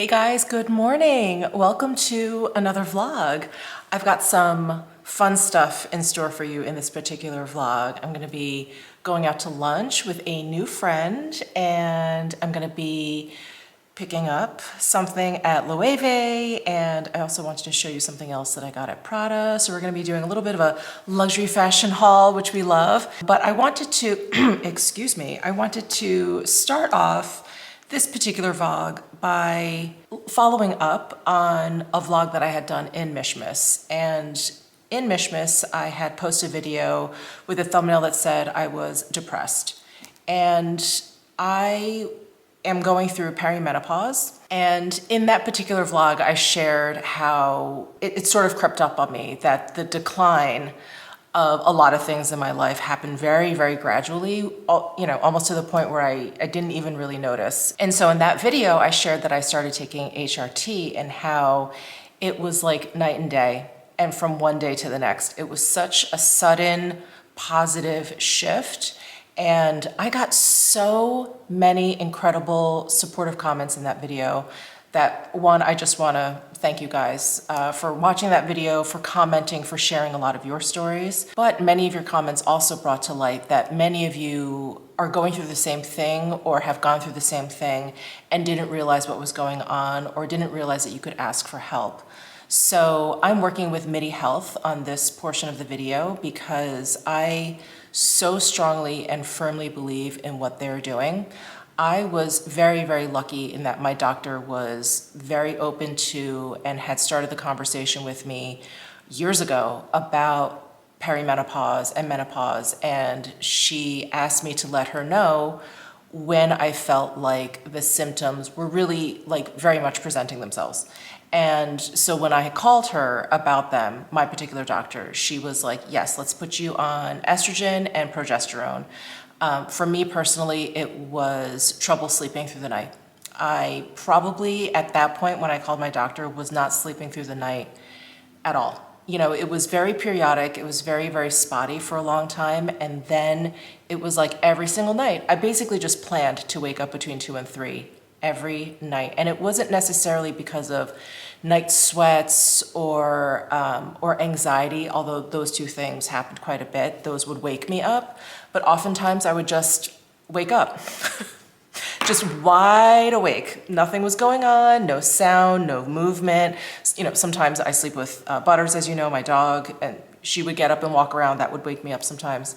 Hey guys, good morning. Welcome to another vlog. I've got some fun stuff in store for you in this particular vlog. I'm gonna be going out to lunch with a new friend and I'm gonna be picking up something at Loewe, and I also wanted to show you something else that I got at Prada. So we're gonna be doing a little bit of a luxury fashion haul, which we love. But I wanted to, excuse me, I wanted to start off this particular vlog by following up on a vlog that I had done in Mishmas. And in Mishmas, I had posted a video with a thumbnail that said I was depressed. And I am going through perimenopause. And in that particular vlog, I shared how it sort of crept up on me that the decline of a lot of things in my life happened very, very gradually, you know, almost to the point where I didn't even really notice. And so in that video, I shared that I started taking HRT and how it was like night and day. And from one day to the next, it was such a sudden positive shift. And I got so many incredible supportive comments in that video that, one, I just want to thank you guys for watching that video, for commenting, for sharing a lot of your stories. But many of your comments also brought to light that many of you are going through the same thing or have gone through the same thing and didn't realize what was going on or didn't realize that you could ask for help. So I'm working with MIDI Health on this portion of the video because I so strongly and firmly believe in what they're doing. I was very, very lucky in that my doctor was very open to and had started the conversation with me years ago about perimenopause and menopause. And she asked me to let her know when I felt like the symptoms were really like very much presenting themselves. And so when I had called her about them, my particular doctor, she was like, yes, let's put you on estrogen and progesterone. For me personally, it was trouble sleeping through the night. I probably, at that point when I called my doctor, was not sleeping through the night at all. You know, it was very periodic. It was very, very spotty for a long time. And then it was like every single night. I basically just planned to wake up between 2 and 3 every night. And it wasn't necessarily because of night sweats or anxiety, although those two things happened quite a bit. Those would wake me up. But oftentimes I would just wake up, just wide awake. Nothing was going on, no sound, no movement. You know, sometimes I sleep with Butters, as you know, my dog, and she would get up and walk around. That would wake me up sometimes.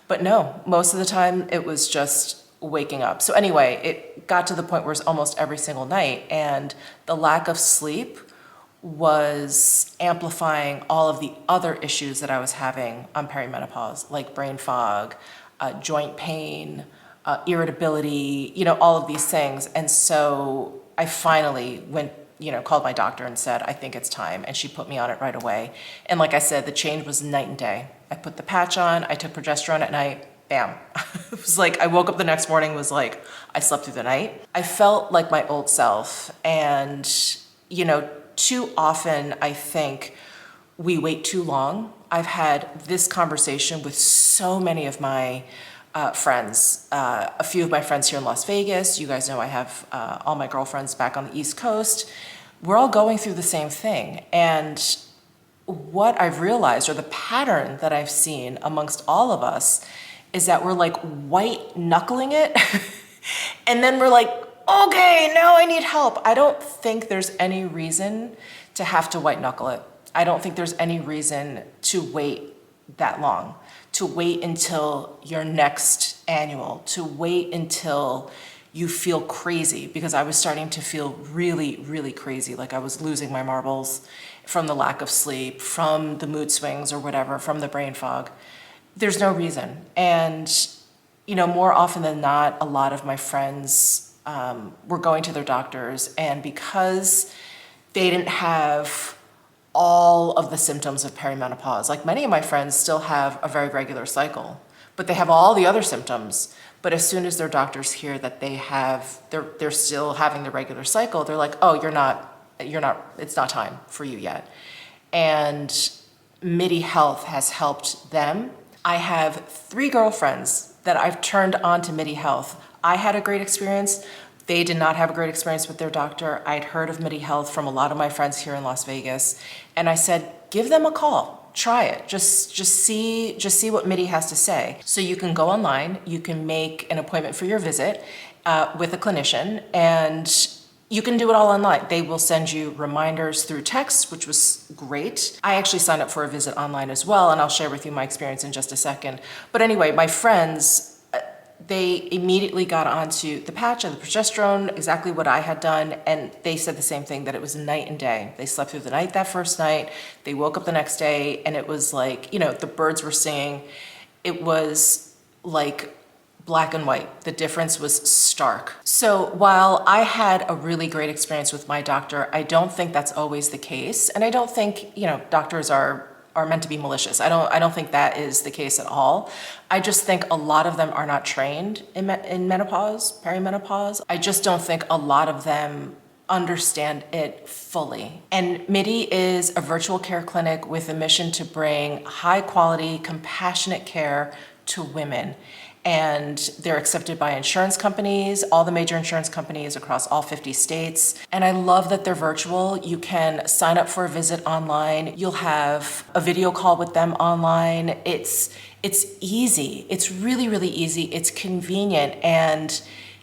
But no, most of the time it was just waking up. So anyway, it got to the point where it's almost every single night, and the lack of sleep was amplifying all of the other issues that I was having on perimenopause, like brain fog, joint pain, irritability, you know, all of these things. And so I finally called my doctor and said, I think it's time. And she put me on it right away. And like I said, the change was night and day. I put the patch on, I took progesterone at night, bam. It was like, I woke up the next morning, was like, I slept through the night. I felt like my old self. And, you know, too often I think we wait too long. I've had this conversation with so many of my friends, a few of my friends here in Las Vegas. You guys know I have all my girlfriends back on the East Coast. We're all going through the same thing. And what I've realized, or the pattern that I've seen amongst all of us, is that we're like white knuckling it. And then we're like, okay, now I need help. I don't think there's any reason to have to white knuckle it. I don't think there's any reason to wait that long, to wait until your next annual, to wait until you feel crazy, because I was starting to feel really, really crazy. Like I was losing my marbles from the lack of sleep, from the mood swings or whatever, from the brain fog. There's no reason. And, you know, more often than not, a lot of my friends were going to their doctors, and because they didn't have all of the symptoms of perimenopause, like many of my friends still have a very regular cycle, but they have all the other symptoms. But as soon as their doctors hear that they're still having the regular cycle, they're like, oh, it's not time for you yet. And MIDI Health has helped them. I have 3 girlfriends that I've turned on to MIDI Health. I had a great experience. They did not have a great experience with their doctor. I'd heard of MIDI Health from a lot of my friends here in Las Vegas, and I said, give them a call. Try it. Just see what MIDI has to say. So you can go online, you can make an appointment for your visit with a clinician, and you can do it all online. They will send you reminders through text, which was great. I actually signed up for a visit online as well, and I'll share with you my experience in just a second. But anyway, my friends, they immediately got onto the patch and the progesterone, exactly what I had done, and they said the same thing, that it was night and day. They slept through the night that first night, they woke up the next day, and it was like, the birds were singing. It was like black and white. The difference was stark. So while I had a really great experience with my doctor, I don't think that's always the case. And I don't think, doctors are meant to be malicious. I don't think that is the case at all. I just think a lot of them are not trained in menopause, perimenopause. I just don't think a lot of them understand it fully. And MIDI is a virtual care clinic with a mission to bring high quality, compassionate care to women. And they're accepted by insurance companies, all the major insurance companies across all 50 states. And I love that they're virtual. You can sign up for a visit online. You'll have a video call with them online. It's easy. It's really, really easy. It's convenient and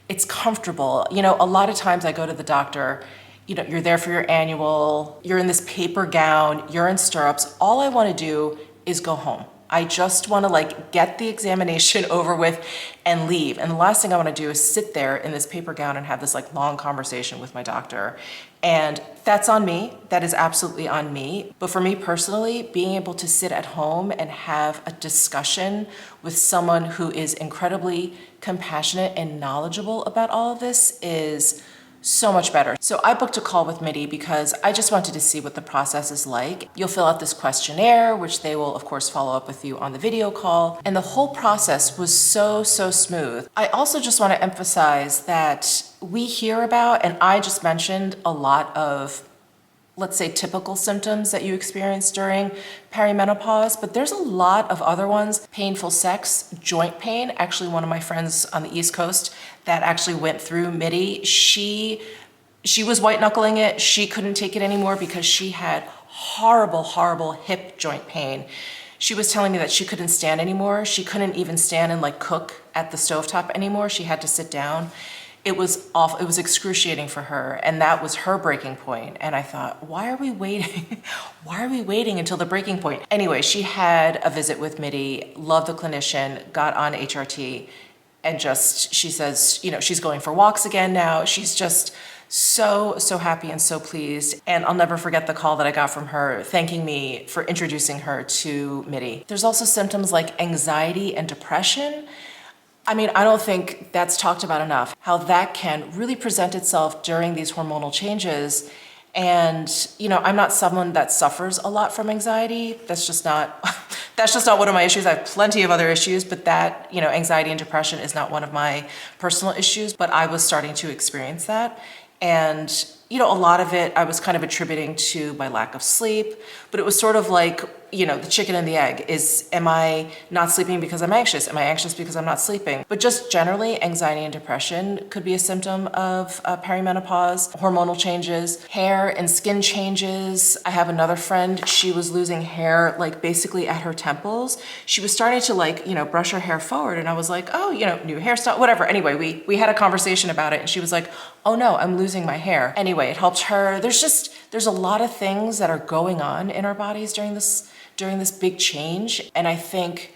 it's comfortable. A lot of times I go to the doctor, you're there for your annual, you're in this paper gown, you're in stirrups. All I want to do is go home. I just want to get the examination over with and leave. And the last thing I want to do is sit there in this paper gown and have this long conversation with my doctor. And that's on me. That is absolutely on me. But for me personally, being able to sit at home and have a discussion with someone who is incredibly compassionate and knowledgeable about all of this is so much better. So I booked a call with MIDI because I just wanted to see what the process is like. You'll fill out this questionnaire, which they will of course follow up with you on the video call. And the whole process was so smooth. I also just want to emphasize that we hear about, and I just mentioned a lot of, let's say, typical symptoms that you experience during perimenopause, but there's a lot of other ones. Painful sex, joint pain. Actually, one of my friends on the East Coast that actually went through MIDI, she was white knuckling it. She couldn't take it anymore because she had horrible hip joint pain. She was telling me that she couldn't stand anymore. She couldn't even stand and cook at the stovetop anymore. She had to sit down. It was awful. It was excruciating for her. And that was her breaking point. And I thought, why are we waiting? Why are we waiting until the breaking point? Anyway, she had a visit with MIDI, loved the clinician, got on HRT, and she says, she's going for walks again now. She's just so happy and so pleased. And I'll never forget the call that I got from her thanking me for introducing her to MIDI. There's also symptoms like anxiety and depression. I don't think that's talked about enough, how that can really present itself during these hormonal changes. And, I'm not someone that suffers a lot from anxiety. That's just not one of my issues. I have plenty of other issues, but that, anxiety and depression is not one of my personal issues, but I was starting to experience that. And, a lot of it I was kind of attributing to my lack of sleep, but it was sort of like, the chicken and the egg am I not sleeping because I'm anxious? Am I anxious because I'm not sleeping? But just generally, anxiety and depression could be a symptom of perimenopause, hormonal changes, hair and skin changes. I have another friend, she was losing hair, basically at her temples. She was starting to brush her hair forward. And I was like, oh, new hairstyle, whatever. Anyway, we had a conversation about it and she was like, oh no, I'm losing my hair. Anyway, it helped her. There's a lot of things that are going on in our bodies during this big change. And I think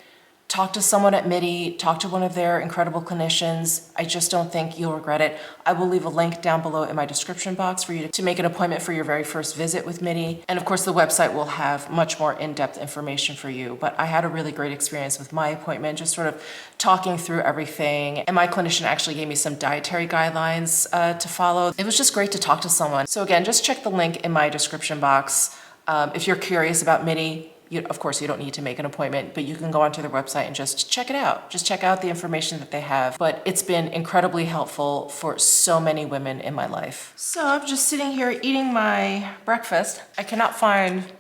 talk to someone at MIDI, talk to one of their incredible clinicians. I just don't think you'll regret it. I will leave a link down below in my description box for you to make an appointment for your very first visit with MIDI. And of course, the website will have much more in-depth information for you. But I had a really great experience with my appointment, just sort of talking through everything. And my clinician actually gave me some dietary guidelines to follow. It was just great to talk to someone. So again, just check the link in my description box. If you're curious about MIDI, of course, you don't need to make an appointment, but you can go onto their website and just check it out. Just check out the information that they have. But it's been incredibly helpful for so many women in my life. So I'm just sitting here eating my breakfast. I cannot find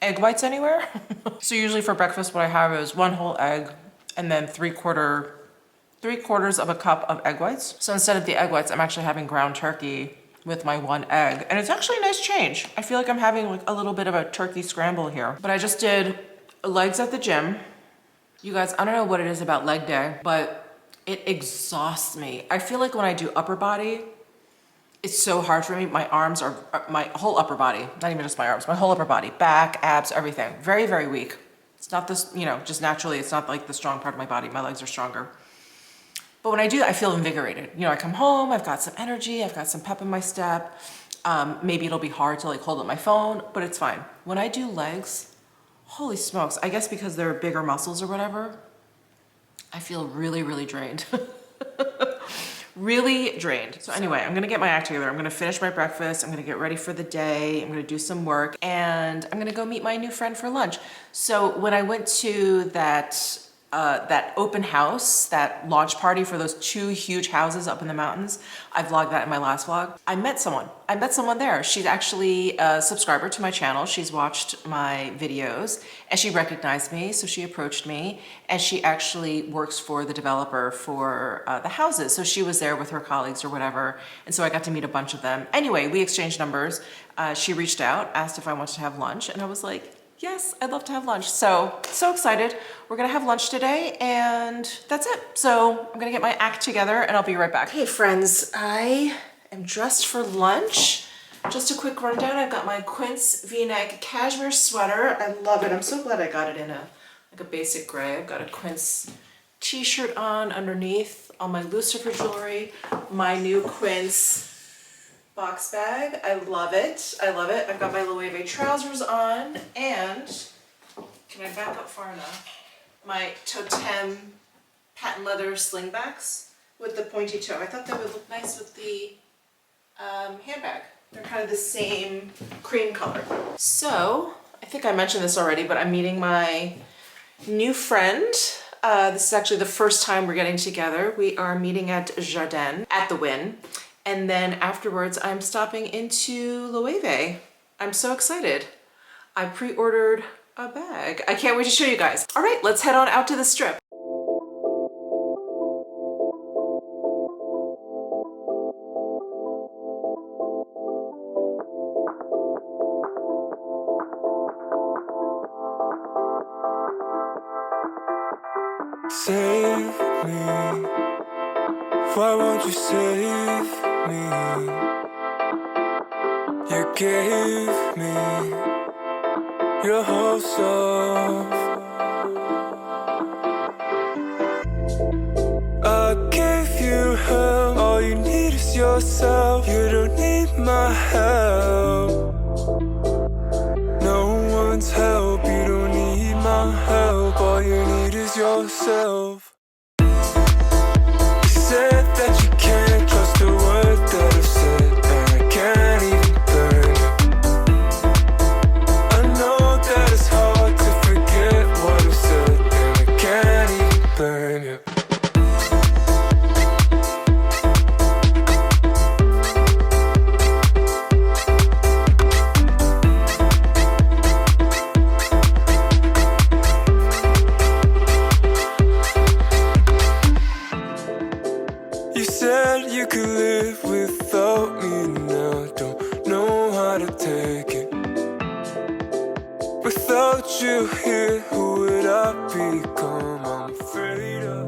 egg whites anywhere. So usually for breakfast, what I have is one whole egg and then 3/4 3/4 of a cup of egg whites. So instead of the egg whites, I'm actually having ground turkey with my 1 egg. And it's actually a nice change. I feel like I'm having like a little bit of a turkey scramble here. But I just did legs at the gym. You guys, I don't know what it is about leg day, but it exhausts me. I feel like when I do upper body, it's so hard for me. My arms are, my whole upper body, not even just my arms, my whole upper body, back, abs, everything. Very, very weak. It's not this, you know, just naturally, it's not like the strong part of my body. My legs are stronger. But when I do, I feel invigorated. You know, I come home, I've got some energy, I've got some pep in my step. Maybe it'll be hard to like hold up my phone, but it's fine. When I do legs, holy smokes, I guess because they're bigger muscles or whatever, I feel really, really drained. Really drained. So anyway, I'm gonna get my act together. I'm gonna finish my breakfast. I'm gonna get ready for the day. I'm gonna do some work and I'm gonna go meet my new friend for lunch. So when I went to that open house, that launch party for those 2 huge houses up in the mountains, I vlogged that in my last vlog. I met someone there. She's actually a subscriber to my channel. She's watched my videos and she recognized me. So she approached me and she actually works for the developer for the houses. So she was there with her colleagues or whatever. And so I got to meet a bunch of them. Anyway, we exchanged numbers. She reached out, asked if I wanted to have lunch. And I was like, yes, I'd love to have lunch. So excited. We're gonna have lunch today and that's it. So I'm gonna get my act together and I'll be right back. Hey friends, I am dressed for lunch. Just a quick rundown. I've got my quince V-neck cashmere sweater. I love it. I'm so glad I got it in like a basic gray. I've got a quince t-shirt on underneath, all my Lucifer jewelry, my new quince box bag. I love it. I love it. I've got my Loewe trousers on and, can I back up far enough? My Totem patent leather slingbacks with the pointy toe. I thought that would look nice with the handbag. They're kind of the same cream color. So, I think I mentioned this already, but I'm meeting my new friend. This is actually the first time we're getting together. We are meeting at Jardin at the Wynn. And then afterwards, I'm stopping into Loewe. I'm so excited. I pre-ordered a bag. I can't wait to show you guys. All right, let's head on out to the strip. Save me. Why won't you save me? You gave me your whole self. I gave you help. All you need is yourself. You don't need my help. No one's help. You don't need my help. All you need is yourself. Said that you can't trust a word that I've said, and I can't even burn you. I know that it's hard to forget what I've said, and I can't even burn you. You said you could live without me now. Don't know how to take it. Without you here, who would I become? I'm afraid of.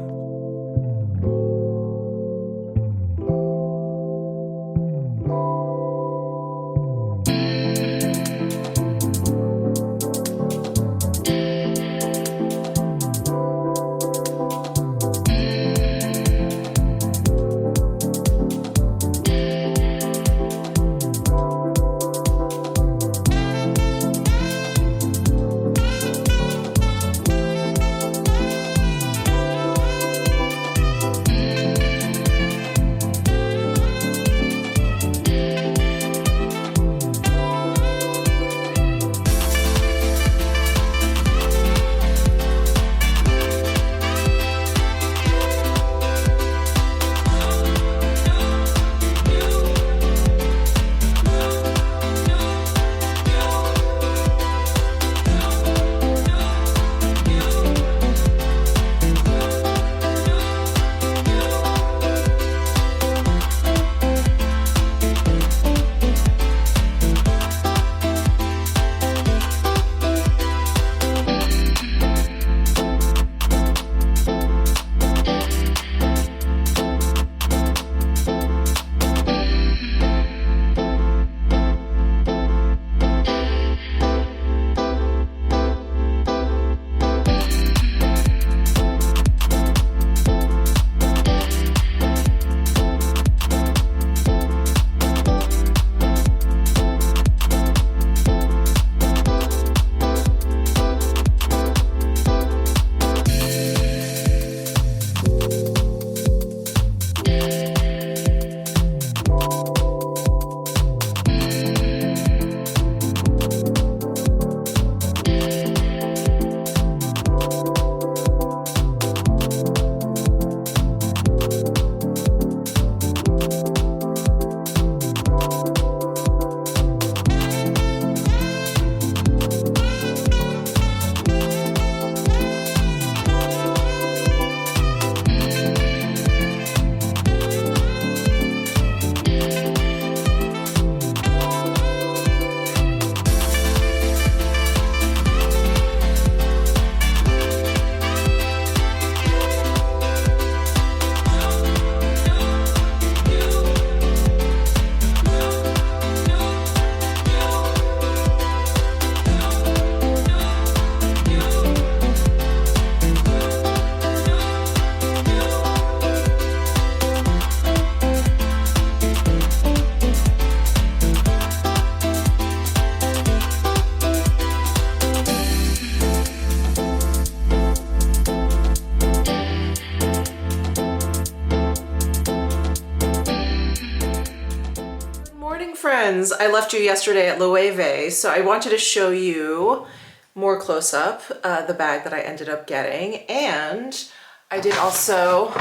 friends, I left you yesterday at Loewe, so I wanted to show you more close up the bag that I ended up getting, and I did also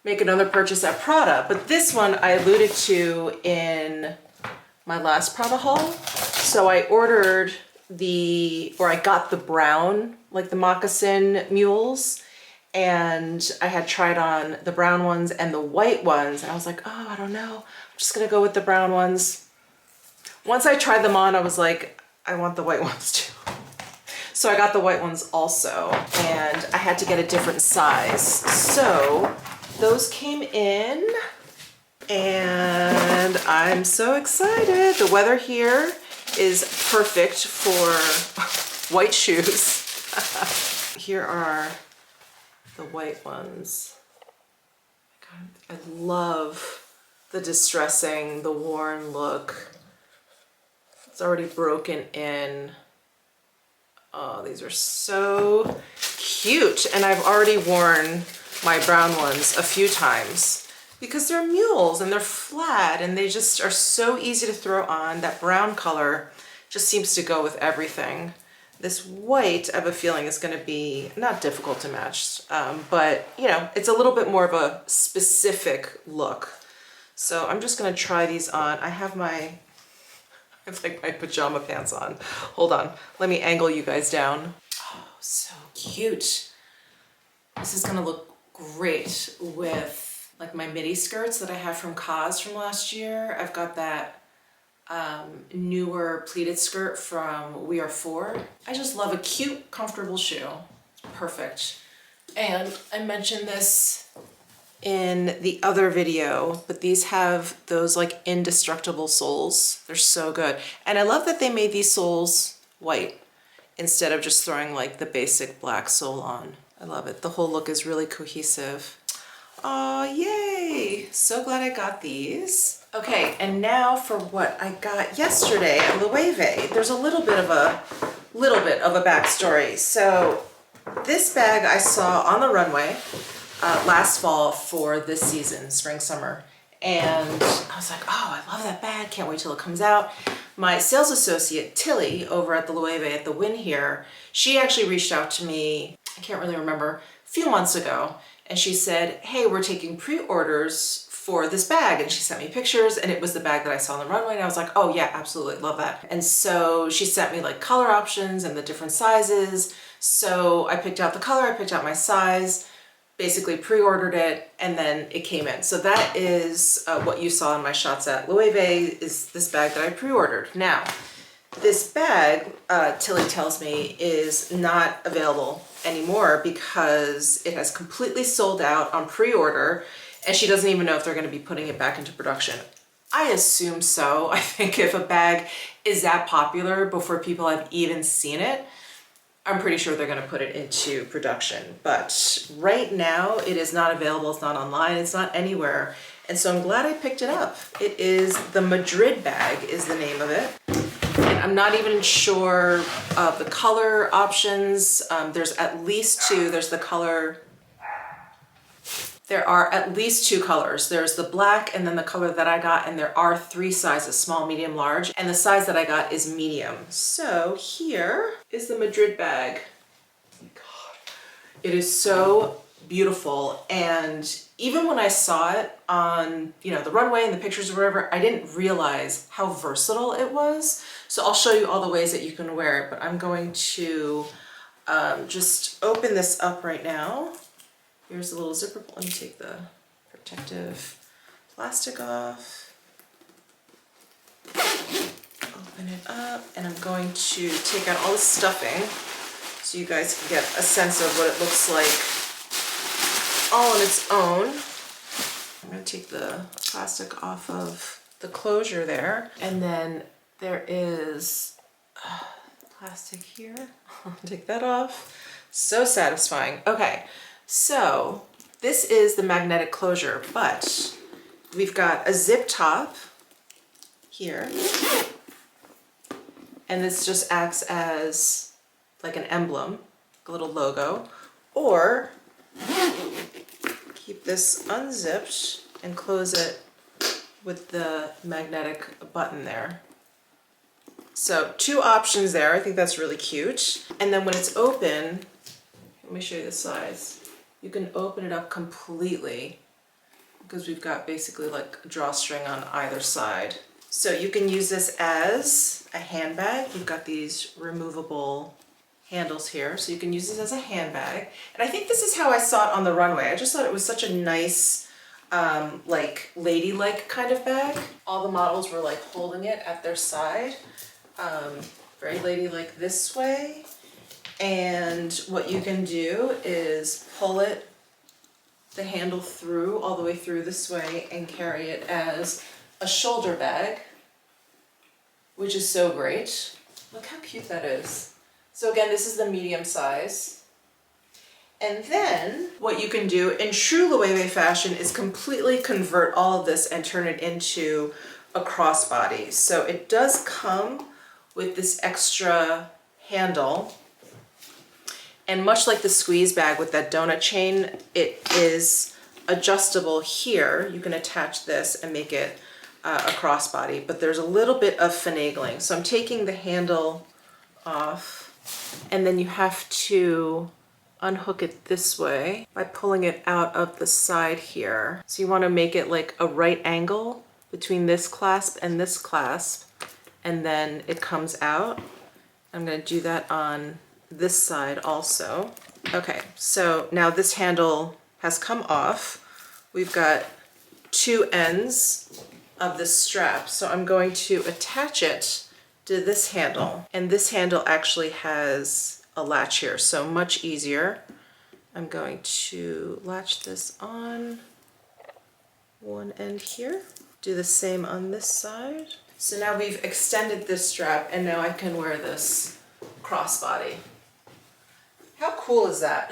make another purchase at Prada, but this one I alluded to in my last Prada haul. So I ordered I got the brown, like the moccasin mules, and I had tried on the brown ones and the white ones, and I was like, oh, I don't know, I'm just gonna go with the brown ones. Once I tried them on, I was like, I want the white ones too. So I got the white ones also, and I had to get a different size. So those came in, and I'm so excited. The weather here is perfect for white shoes. Here are the white ones. God, I love the distressing, the worn look. It's already broken in. Oh, these are so cute. And I've already worn my brown ones a few times because they're mules and they're flat and they just are so easy to throw on. That brown color just seems to go with everything. This white, I have a feeling, is going to be not difficult to match, but you know, it's a little bit more of a specific look. So I'm just going to try these on. I have like my pajama pants on. Hold on, let me angle you guys down. Oh, so cute. This is gonna look great with like my midi skirts that I have from Cause from last year. I've got that newer pleated skirt from We Are Four. I just love a cute, comfortable shoe. It's perfect. And I mentioned this in the other video, but these have those like indestructible soles. They're so good. And I love that they made these soles white instead of just throwing like the basic black sole on. I love it. The whole look is really cohesive. Oh, yay! So glad I got these. Okay, and now for what I got yesterday at Loewe. There's a little bit of a backstory. So this bag I saw on the runway last fall for this season, spring, summer. And I was like, oh, I love that bag. Can't wait till it comes out. My sales associate, Tilly, over at the Loewe at the Win here, she actually reached out to me, I can't really remember, a few months ago. And she said, hey, we're taking pre-orders for this bag. And she sent me pictures, and it was the bag that I saw on the runway. And I was like, oh yeah, absolutely, love that. And so she sent me like color options and the different sizes. So I picked out the color, I picked out my size, basically pre-ordered it, and then it came in. So that is what you saw in my shots at Loewe, is this bag that I pre-ordered. Now, this bag, Tilly tells me, is not available anymore because it has completely sold out on pre-order, and she doesn't even know if they're gonna be putting it back into production. I assume so. I think if a bag is that popular before people have even seen it, I'm pretty sure they're gonna put it into production. But right now it is not available, it's not online, it's not anywhere. And so I'm glad I picked it up. It is the Madrid bag is the name of it. And I'm not even sure of the color options. There's at least two, there are at least two colors. There's the black and then the color that I got, and there are three sizes, small, medium, large, and the size that I got is medium. So here is the Madrid bag. Oh my God. It is so beautiful, and even when I saw it on, you know, the runway and the pictures or whatever, I didn't realize how versatile it was. So I'll show you all the ways that you can wear it, but I'm going to just open this up right now. Here's the little zipper. Let me take the protective plastic off. Open it up, and I'm going to take out all the stuffing so you guys can get a sense of what it looks like all on its own. I'm going to take the plastic off of the closure there, and then there is plastic here. I'll take that off. So satisfying. Okay. So this is the magnetic closure, but we've got a zip top here, and this just acts as like an emblem, a little logo, or keep this unzipped and close it with the magnetic button there. So 2 options there. I think that's really cute. And then when it's open, let me show you the size. You can open it up completely because we've got basically like a drawstring on either side. So you can use this as a handbag. You've got these removable handles here, so you can use this as a handbag. And I think this is how I saw it on the runway. I just thought it was such a nice, like ladylike kind of bag. All the models were like holding it at their side. Very ladylike this way. And what you can do is pull it, the handle through, all the way through this way, and carry it as a shoulder bag, which is so great. Look how cute that is. So again, this is the medium size. And then what you can do in true Loewe fashion is completely convert all of this and turn it into a crossbody. So it does come with this extra handle. And much like the squeeze bag with that donut chain, it is adjustable here. You can attach this and make it a crossbody, but there's a little bit of finagling. So I'm taking the handle off, and then you have to unhook it this way by pulling it out of the side here. So you want to make it like a right angle between this clasp, and then it comes out. I'm going to do that on this side also. Okay, so now this handle has come off. We've got 2 ends of this strap, so I'm going to attach it to this handle, and this handle actually has a latch here, so much easier. I'm going to latch this on one end here, do the same on this side. So now we've extended this strap, and now I can wear this crossbody. How cool is that?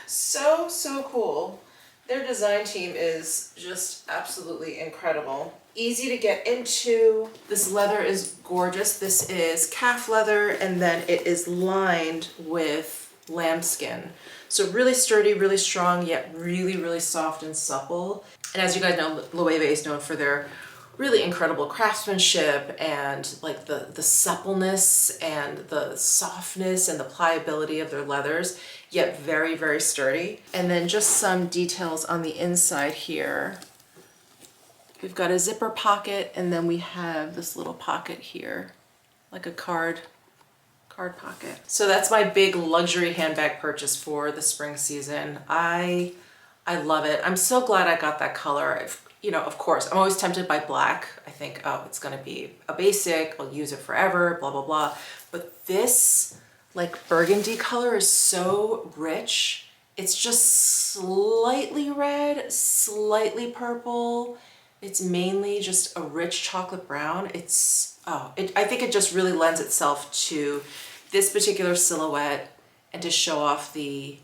So cool. Their design team is just absolutely incredible. Easy to get into. This leather is gorgeous. This is calf leather, and then it is lined with lambskin. So really sturdy, really strong, yet really soft and supple. And as you guys know, Loewe is known for their really incredible craftsmanship and like the suppleness and the softness and the pliability of their leathers, yet very sturdy. And then just some details on the inside here. We've got a zipper pocket, and then we have this little pocket here, like a card pocket. So that's my big luxury handbag purchase for the spring season. I love it. I'm so glad I got that color. You know, of course, I'm always tempted by black. I think, oh, it's gonna be a basic, I'll use it forever, blah, blah, blah. But this like burgundy color is so rich. It's just slightly red, slightly purple. It's mainly just a rich chocolate brown. I think it just really lends itself to this particular silhouette, and to show off the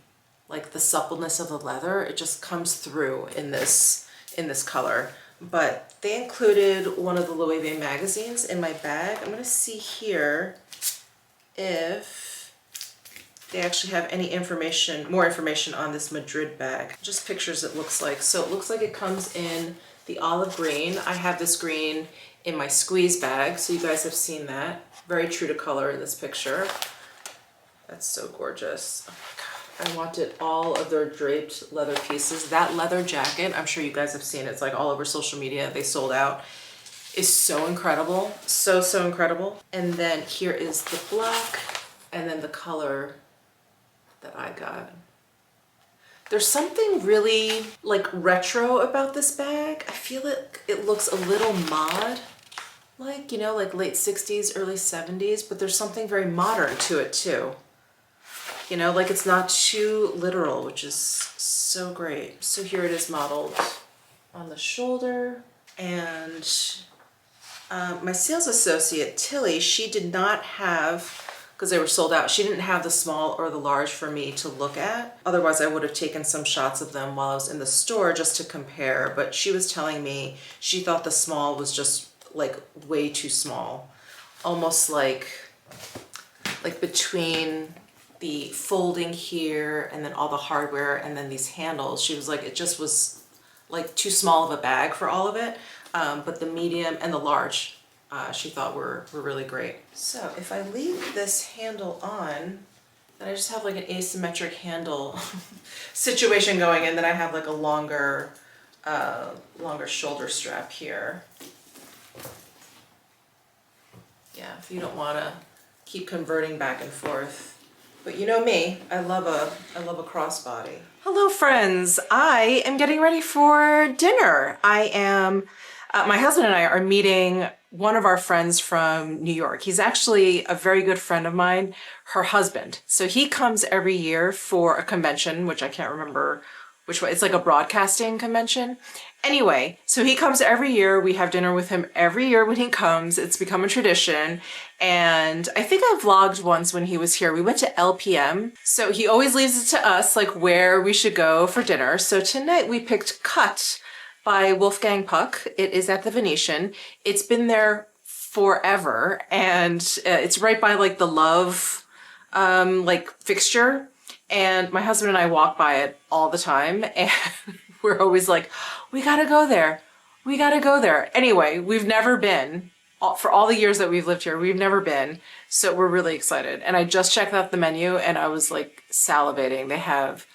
suppleness of the leather. It just comes through in this color. But they included one of the Loewe magazines in my bag. I'm gonna see here if they actually have any more information on this Madrid bag. Just pictures it looks like. So it looks like it comes in the olive green. I have this green in my squeeze bag, so you guys have seen that. Very true to color in this picture. That's so gorgeous. Oh my God. I wanted all of their draped leather pieces. That leather jacket, I'm sure you guys have seen it. It's like all over social media. They sold out. Is so incredible. So incredible. And then here is the black, and then the color that I got. There's something really like retro about this bag. I feel it looks a little mod, like, you know, like late 60s, early 70s, but there's something very modern to it too. You know, like it's not too literal, which is so great. So here it is modeled on the shoulder. And my sales associate, Tilly, she did not have, because they were sold out, she didn't have the small or the large for me to look at. Otherwise, I would have taken some shots of them while I was in the store just to compare. But she was telling me she thought the small was just like way too small. Almost like between the folding here and then all the hardware and then these handles, she was like, it just was like too small of a bag for all of it, but the medium and the large she thought were really great. So if I leave this handle on, then I just have like an asymmetric handle situation going, and then I have like a longer shoulder strap here. Yeah, if you don't want to keep converting back and forth. But you know me, I love a crossbody. Hello friends, I am getting ready for dinner. My husband and I are meeting one of our friends from New York. He's actually a very good friend of mine, her husband. So he comes every year for a convention, which I can't remember which way. It's like a broadcasting convention. Anyway, so he comes every year. We have dinner with him every year when he comes. It's become a tradition. And I think I vlogged once when he was here. We went to LPM. So he always leaves it to us, like where we should go for dinner. So tonight we picked Cut by Wolfgang Puck. It is at the Venetian. It's been there forever. And it's right by like the Love like fixture. And my husband and I walk by it all the time, and we're always like, we gotta go there. We gotta go there. Anyway, we've never been. For all the years that we've lived here, we've never been. So we're really excited. And I just checked out the menu and I was like salivating. They have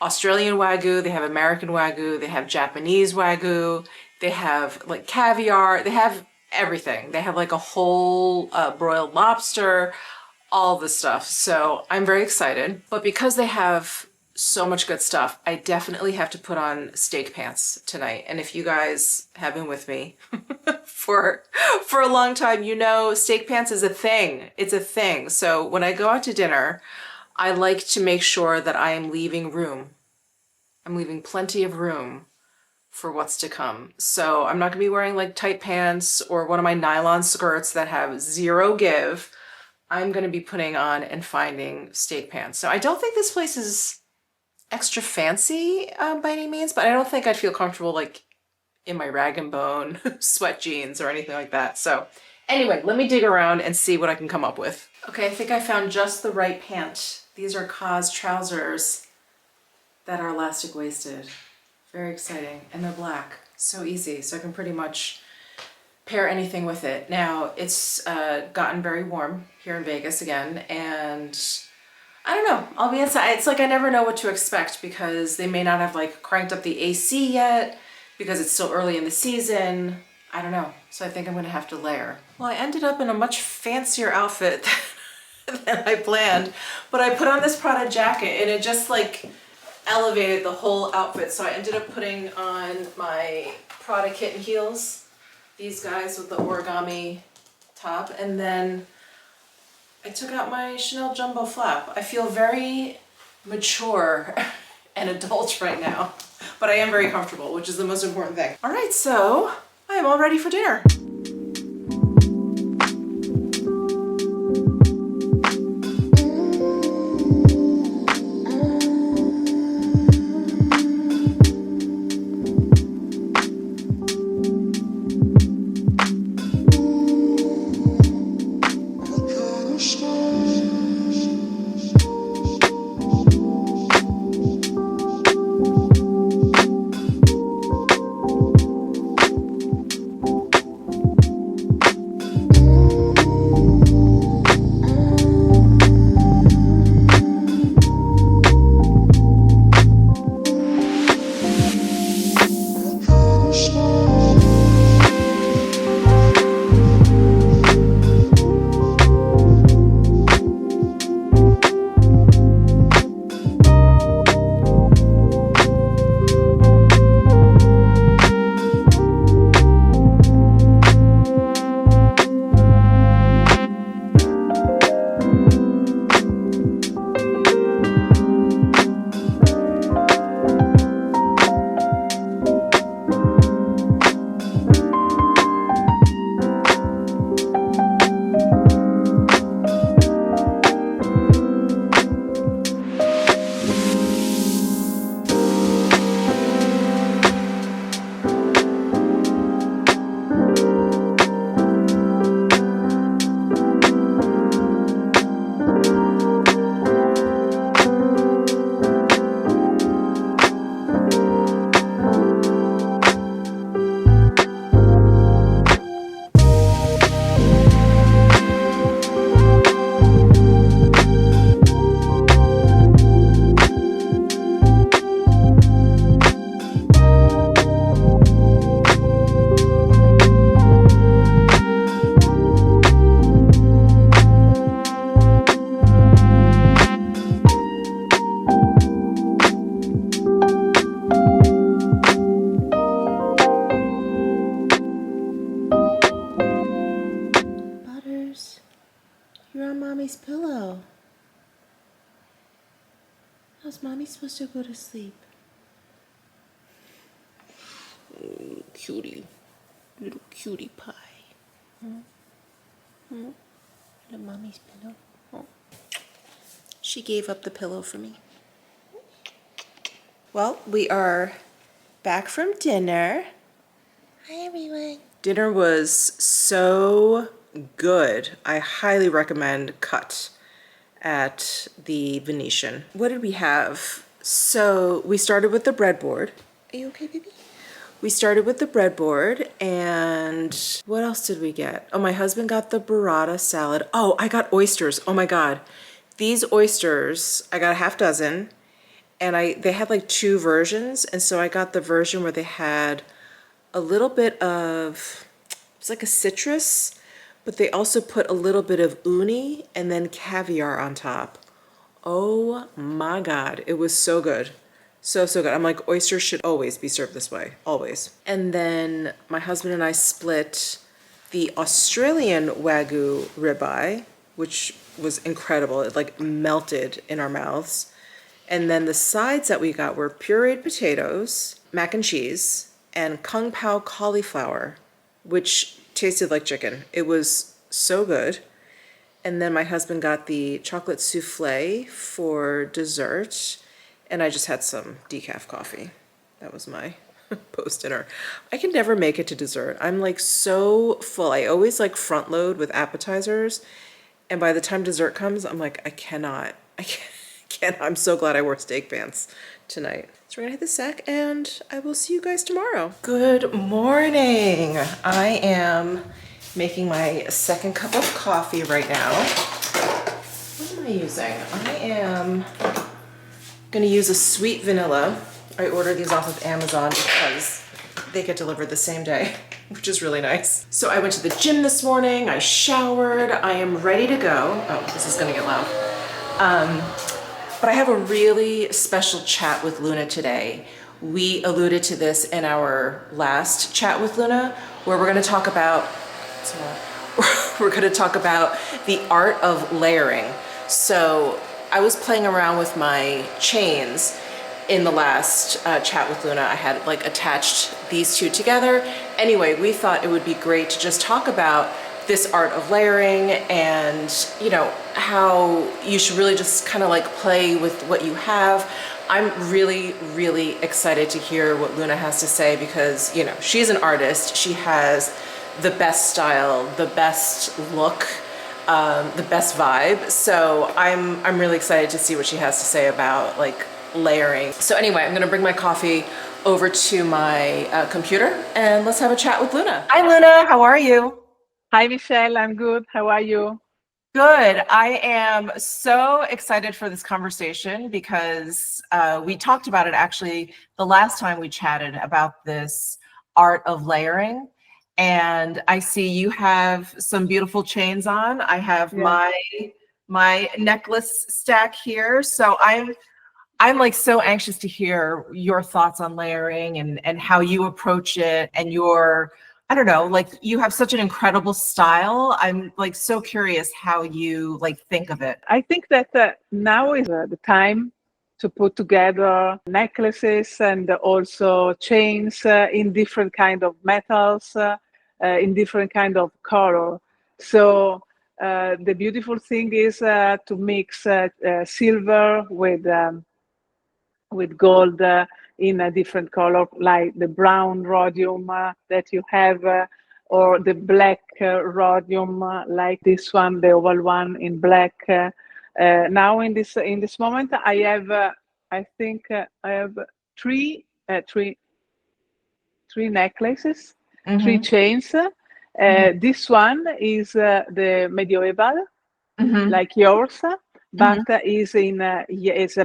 Australian Wagyu, they have American Wagyu, they have Japanese Wagyu, they have like caviar, they have everything. They have like a whole broiled lobster, all the stuff. So I'm very excited. But because they have so much good stuff, I definitely have to put on steak pants tonight. And if you guys have been with me for a long time, you know steak pants is a thing. It's a thing. So when I go out to dinner, I like to make sure that I am leaving room. I'm leaving plenty of room for what's to come. So I'm not gonna be wearing like tight pants or one of my nylon skirts that have zero give. I'm going to be putting on and finding steak pants. So I don't think this place is extra fancy by any means, but I don't think I'd feel comfortable like in my rag and bone sweat jeans or anything like that. So anyway, let me dig around and see what I can come up with. Okay, I think I found just the right pant. These are Cos trousers that are elastic waisted. Very exciting. And they're black. So easy. So I can pretty much pair anything with it. Now, it's gotten very warm here in Vegas again, and I don't know, I'll be inside. It's like I never know what to expect because they may not have like cranked up the AC yet because it's still early in the season. I don't know. So I think I'm gonna have to layer. Well, I ended up in a much fancier outfit than I planned, but I put on this Prada jacket and it just like elevated the whole outfit. So I ended up putting on my Prada kitten heels, these guys with the origami top, and then I took out my Chanel jumbo flap. I feel very mature and adult right now, but I am very comfortable, which is the most important thing. All right, so I am all ready for dinner. You're on mommy's pillow. How's mommy supposed to go to sleep? Cutie. Little cutie pie. Little mommy's pillow. Oh. She gave up the pillow for me. Well, we are back from dinner. Hi, everyone. Dinner was so good. I highly recommend Cut at the Venetian. What did we have? So we started with the breadboard. Are you okay, baby? We started with the breadboard, and what else did we get? Oh, my husband got the burrata salad. Oh, I got oysters. Oh my God. These oysters, I got a half dozen, and they had like two versions, and so I got the version where they had a little bit of, it's like a citrus, but they also put a little bit of uni and then caviar on top. Oh my God, it was so good. So good. I'm like, oysters should always be served this way, always. And then my husband and I split the Australian Wagyu ribeye, which was incredible. It like melted in our mouths. And then the sides that we got were pureed potatoes, mac and cheese, and kung pao cauliflower, which tasted like chicken. It was so good. And then my husband got the chocolate souffle for dessert, and I just had some decaf coffee. That was my post-dinner. I can never make it to dessert. I'm like so full. I always like front load with appetizers, and by the time dessert comes, I'm like, I can't. I'm so glad I wore steak pants tonight. So we're gonna hit the sack, and I will see you guys tomorrow. Good morning. I am making my second cup of coffee right now. What am I using? I am gonna use a sweet vanilla. I ordered these off of Amazon because they get delivered the same day, which is really nice. So I went to the gym this morning, I showered, I am ready to go. Oh, this is gonna get loud. But I have a really special chat with Luna today. We alluded to this in our last chat with Luna, where we're gonna talk about the art of layering. So I was playing around with my chains in the last chat with Luna. I had like attached these two together. Anyway, we thought it would be great to just talk about this art of layering, and you know, how you should really just kind of like play with what you have. I'm really, really excited to hear what Luna has to say, because you know, she's an artist. She has the best style, the best look, the best vibe. So I'm really excited to see what she has to say about like layering. So anyway, I'm gonna bring my coffee over to my computer, and let's have a chat with Luna. Hi Luna, how are you? Hi, Michelle. I'm good. How are you? Good. I am so excited for this conversation because we talked about it actually the last time we chatted about this art of layering. And I see you have some beautiful chains on. I have my necklace stack here. So I'm like so anxious to hear your thoughts on layering and how you approach it, and I don't know, like you have such an incredible style. I'm like so curious how you like think of it. I think that now is the time to put together necklaces and also chains in different kind of metals, in different kind of color. So the beautiful thing is to mix silver with gold in a different color, like the brown rhodium that you have, or the black rhodium, like this one, the oval one in black. Now in this moment, I have, I think I have three necklaces, three chains. This one is the medieval, like yours, but is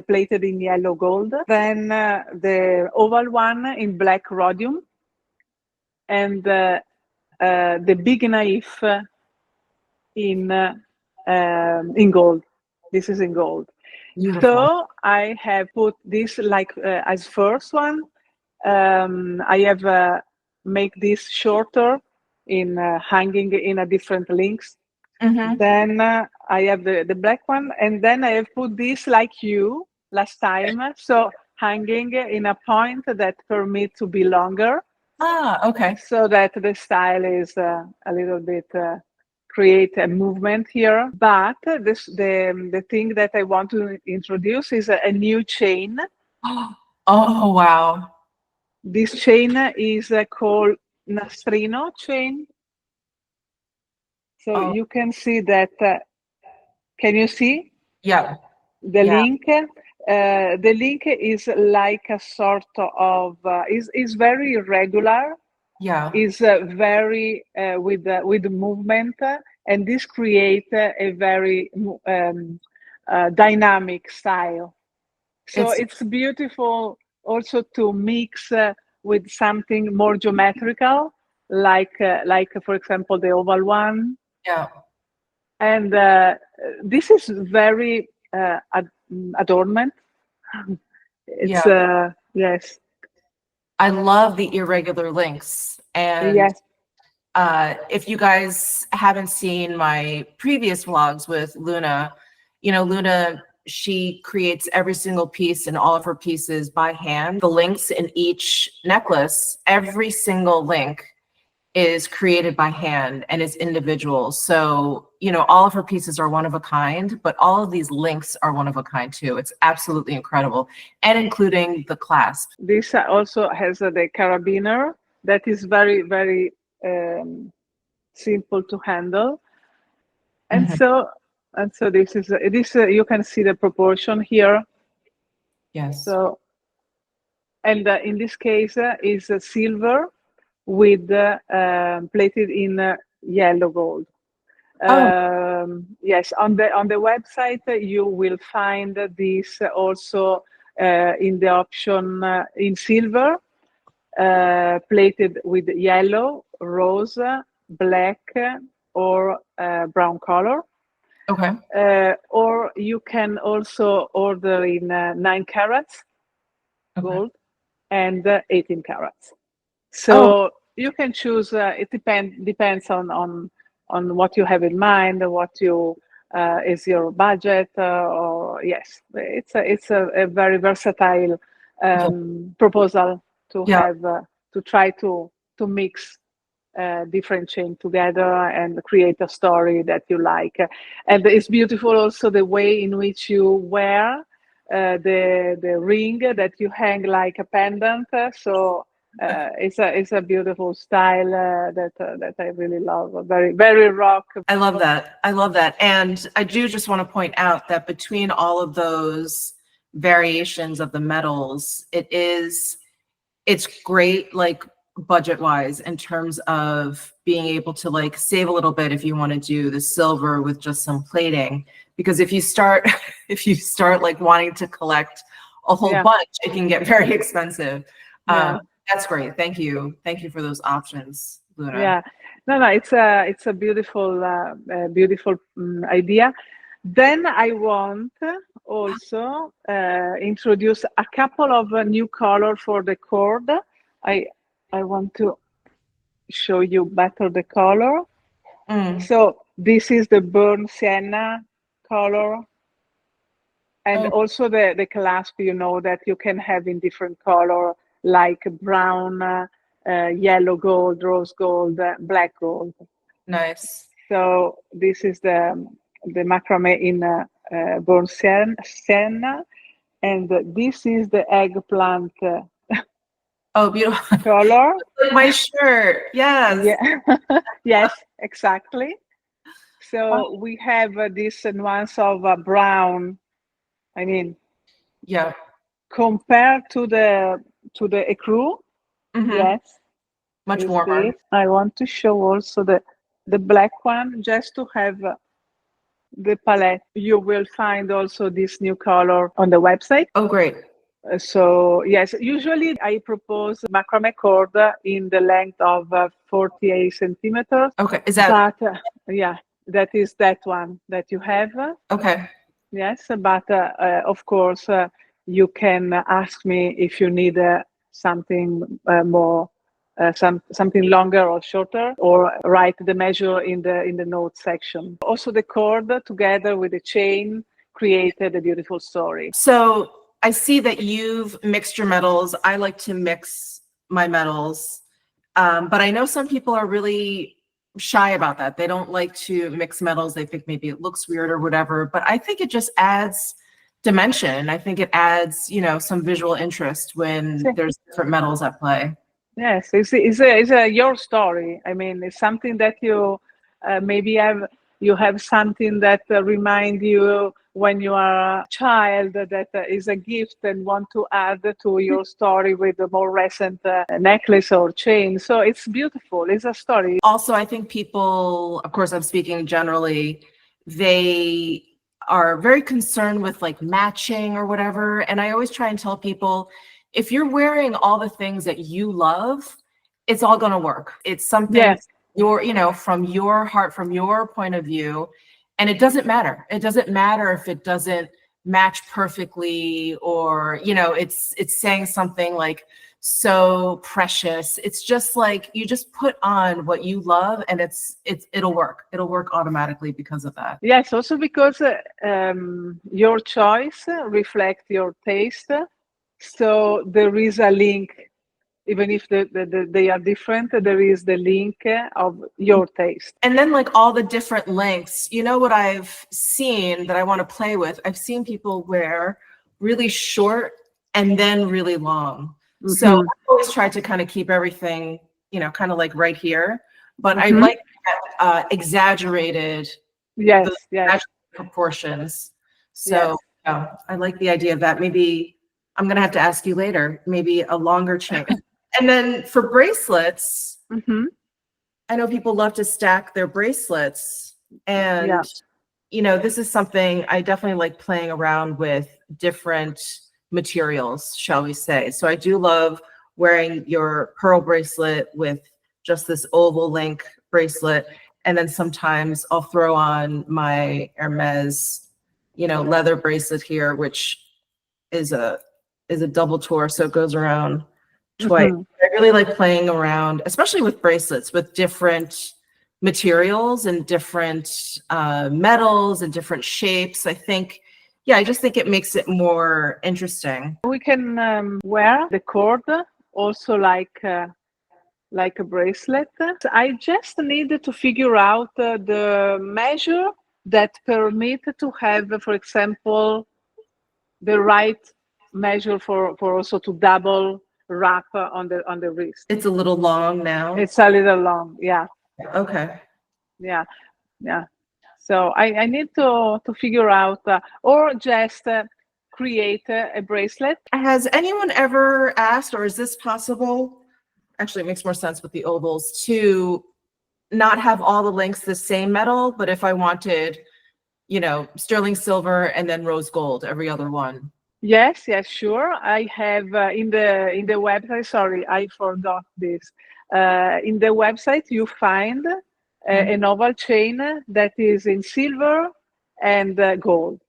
plated in yellow gold. Then the oval one in black rhodium, and the big knife in gold. This is in gold. Beautiful. So I have put this like as first one. I have make this shorter in hanging in a different links. Then I have the black one, and then I have put this like you last time, so hanging in a point that permit to be longer, Ah, okay. so that the style is a little bit create a movement here. But the thing that I want to introduce is a new chain. Oh, wow. This chain is called Nastrino chain. So Oh, you can see that. Can you see yeah. the Yeah. link? The link is like a sort of is very irregular. Yeah. Is very with movement, and this create a very dynamic style. So It's, it's beautiful also to mix with something more geometrical, like for example the oval one, yeah. and this is very adornment. It's Yeah. yes, I love the irregular links. And yes, if you guys haven't seen my previous vlogs with Luna, Luna, she creates every single piece and all of her pieces by hand. The links in each necklace, every single link is created by hand and is individual. So, all of her pieces are one of a kind, but all of these links are one of a kind too. It's absolutely incredible. And including the clasp. this also has the carabiner that is very, very simple to handle. And Mhm. so, this is this. You can see the proportion here. Yes. So, and in this case is silver with plated in yellow gold. Oh, Yes, on the website you will find this also in the option in silver, plated with yellow, rose, black, or brown color. okay. Or you can also order in 9 carats Okay. gold and 18 carats. Oh, So you can choose. It depends on what you have in mind, what you is your budget, or yes, it's a very versatile yeah. proposal to Yeah. have to try to mix different chain together and create a story that you like. And it's beautiful also the way in which you wear the ring that you hang like a pendant. So it's a beautiful style that I really love. Very very rock. I love that. I love that. And I do just want to point out that between all of those variations of the metals, it's great, like budget wise, in terms of being able to like save a little bit if you want to do the silver with just some plating. Because if you start if you start like wanting to collect a whole Yeah, bunch, it can get very expensive. yeah. That's great. Thank you. Thank you for those options, Luna. Yeah, no, it's a beautiful, beautiful idea. Then I want also introduce a couple of new color for the cord. I I want to show you better the color. Mm. So this is the burnt sienna color, and Oh, also the clasp. You know that you can have in different color, like brown, yellow gold, rose gold, black gold. nice. So this is the macrame in born sienna, and this is the eggplant Oh, beautiful. color. Like my shirt. Yes. Yeah, yes, exactly. Oh, So we have this nuance of brown. I mean, yeah. compared to the ecru, Hmm. yes, Much is this. warmer. I want to show also the black one just to have the palette. You will find also this new color on the website. Oh, great. So yes, usually I propose macrame cord in the length of 48 centimeters, Okay. Is that but yeah, that is that one that you have. okay? Yes, but of course you can ask me if you need something more something longer or shorter, or write the measure in the notes section. Also, the cord together with the chain created a beautiful story. So I see that you've mixed your metals. I like to mix my metals, but I know some people are really shy about that. They don't like to mix metals. They think maybe it looks weird or whatever, but I think it just adds dimension. I think it adds, some visual interest when there's different metals at play. Yes, it's your story. I mean, it's something that you maybe have something that remind you when you are a child that is a gift and want to add to your story with a more recent necklace or chain. So it's beautiful. It's a story. Also, I think people, of course, I'm speaking generally, they are very concerned with like matching or whatever. And I always try and tell people, if you're wearing all the things that you love, it's all going to work. It's something from your heart, from your point of view. And it doesn't matter. It doesn't matter if it doesn't match perfectly or, it's saying something like so precious. It's just like you just put on what you love and it'll work. It'll work automatically because of that. Yes, also because your choice reflects your taste. So there is a link. Even if they are different, there is the link of your taste. And then like all the different lengths, what I've seen that I want to play with, I've seen people wear really short and then really long. Mm-hmm. So I always try to kind of keep everything, kind of like right here, but I like exaggerated proportions. So I like the idea of that. Maybe I'm going to have to ask you later, maybe a longer chain. And then for bracelets, I know people love to stack their bracelets. And, this is something I definitely like playing around with different materials, shall we say. So I do love wearing your pearl bracelet with just this oval link bracelet. And then sometimes I'll throw on my Hermes, leather bracelet here, which is a double tour. So it goes around twice. I really like playing around, especially with bracelets, with different materials and different metals and different shapes. I just think it makes it more interesting. We can wear the cord also like a bracelet. I just needed to figure out the measure that permit to have, for example, the right measure for also to double wrap on the wrist. It's a little long now. It's a little long, yeah. Okay. Yeah. So I need to figure out or just create a bracelet. Has anyone ever asked, or is this possible? Actually, it makes more sense with the ovals to not have all the links the same metal, but if I wanted, sterling silver and then rose gold, every other one. Yes, sure. I have in the website. Sorry, I forgot this. In the website, you find an oval chain that is in silver and gold.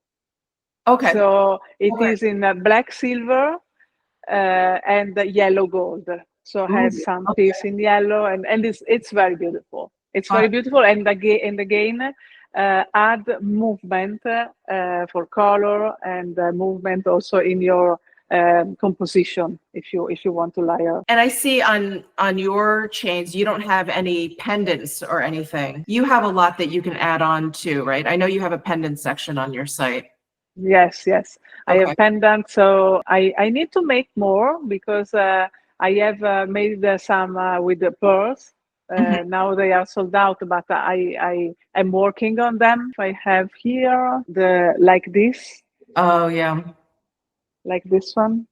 Okay. So it is in black silver and yellow gold. So it has some piece in yellow, and it's very beautiful. It's very beautiful, and again. Add movement for color and movement also in your composition if you want to layer. And I see on your chains you don't have any pendants or anything. You have a lot that you can add on to, right? I know you have a pendant section on your site. Yes. I have pendants, so I need to make more because I have made some with the pearls. Now they are sold out, but I am working on them. I have here like this. Oh yeah. Like this one.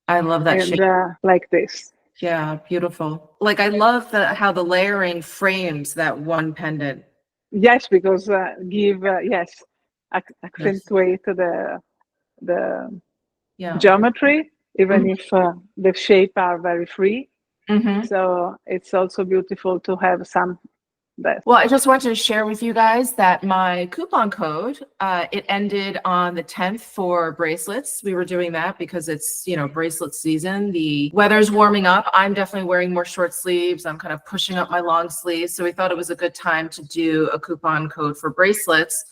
I love that shape. Like this. Yeah, beautiful. Like I love how the layering frames that one pendant. Yes, because accentuate the geometry, even if the shape are very free. So it's also beautiful to have some that. Well, I just wanted to share with you guys that my coupon code, it ended on the 10th for bracelets. We were doing that because it's, bracelet season. The weather's warming up. I'm definitely wearing more short sleeves. I'm kind of pushing up my long sleeves. So we thought it was a good time to do a coupon code for bracelets.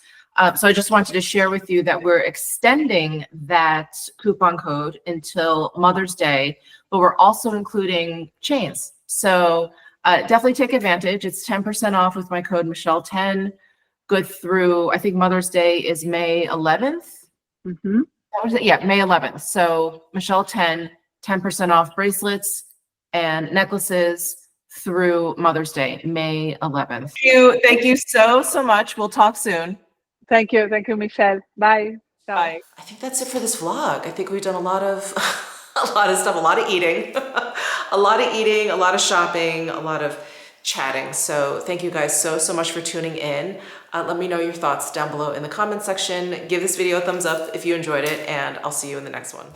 So I just wanted to share with you that we're extending that coupon code until Mother's Day, but we're also including chains. So definitely take advantage. It's 10% off with my code Michele10, good through, I think Mother's Day is May 11th. Mm-hmm. Yeah, May 11th. So Michele10, 10% off bracelets and necklaces through Mother's Day, May 11th. Thank you so much. We'll talk soon. Thank you, Michelle. Bye. Ciao. Bye. I think that's it for this vlog. I think we've done a lot of stuff, a lot of eating, a lot of shopping, a lot of chatting. So thank you guys so much for tuning in. Let me know your thoughts down below in the comment section. Give this video a thumbs up if you enjoyed it, and I'll see you in the next one.